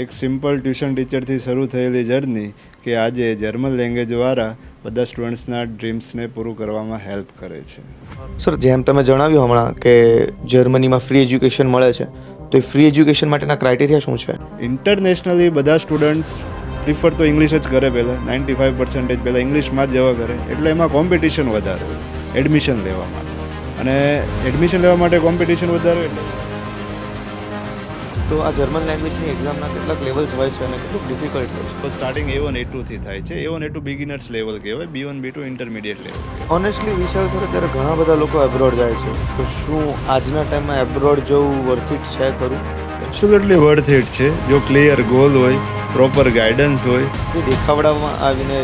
એક simple tuition ટીચરથી શરૂ થયેલી જર્ની કે આજે જર્મન લેંગ્વેજવાળા બધા સ્ટુડન્ટ્સના ડ્રીમ્સને પૂરું કરવામાં હેલ્પ કરે છે. સર, જેમ તમે જણાવ્યું હમણાં કે જર્મનીમાં ફ્રી એજ્યુકેશન મળે છે, તો એ ફ્રી એજ્યુકેશન માટેના ક્રાઇટેરિયા શું છે? ઇન્ટરનેશનલી બધા સ્ટુડન્ટ્સ પ્રિફર તો ઇંગ્લિશ જ કરે પહેલાં, 95% પહેલાં ઇંગ્લિશમાં જ જવા કરે, એટલે એમાં કોમ્પિટિશન વધારે હોય એડમિશન લેવા માટે. અને એડમિશન લેવા માટે કોમ્પિટિશન વધારે એટલે તો આ જર્મન લેંગ્વેજની એક્ઝામના કેટલાક લેવલ્સ હોય છે અને કેટલું ડિફિકલ્ટ હોય છે? તો સ્ટાર્ટિંગ A1 A2 થી થાય છે. A1 A2 બિગિનર્સ લેવલ કહેવાય, B1 B2 intermediate level. Honestly Vishal sir, અત્યારે ઘણા બધા લોકો એબ્રોડ જાય છે, તો શું આજના ટાઈમમાં એબ્રોડ જવું વર્થ ઇટ છે ખરું? એબ્સોલ્યુટલી વર્થ ઇટ છે જો ક્લિયર ગોલ હોય, પ્રોપર ગાઈડન્સ હોય. જે દેખાવડાવવામાં આવીને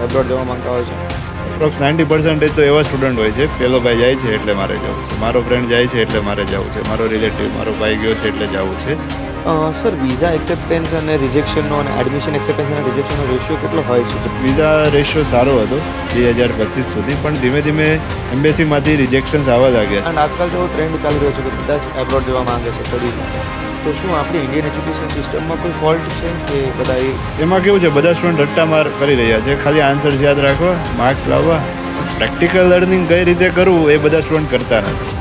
એબ્રોડ જવા માંગતા હોય છે, એપ્રોક્સ 90% તો એવા સ્ટુડન્ટ હોય છે, પેલો ભાઈ જાય છે એટલે મારે જવું છે, મારો ફ્રેન્ડ જાય છે એટલે મારે જવું છે, મારો રિલેટિવ મારો ભાઈ ગયો છે એટલે જવું છે. સર, વિઝા એક્સેપ્ટન્સ અને રિજેક્શનનો અને એડમિશન એક્સેપ્ટન્સ અને રિજેક્શનનો રેશિયો કેટલો હોય છે? વિઝા રેશિયો સારો હતો 2025 સુધી, પણ ધીમે ધીમે એમ્બેસીમાંથી રિજેક્શન્સ આવવા લાગ્યા. અને આજકાલ તો ટ્રેન્ડ ચાલી રહ્યો છે કે બધા જ એબ્રોડ જવા માંગે છે સ્ટડીઝ માટે. તો શું આપણી ઇન્ડિયન એજ્યુકેશન સિસ્ટમમાં કોઈ ફોલ્ટ છે કે બધા એમાં કેવું છે, બધા સ્ટુડન્ટ રટ્ટામાર કરી રહ્યા છે, ખાલી આન્સર્સ યાદ રાખવા, માર્ક્સ લાવવા. પ્રેક્ટિકલ લર્નિંગ કઈ રીતે કરવું એ બધા સ્ટુડન્ટ કરતા નથી.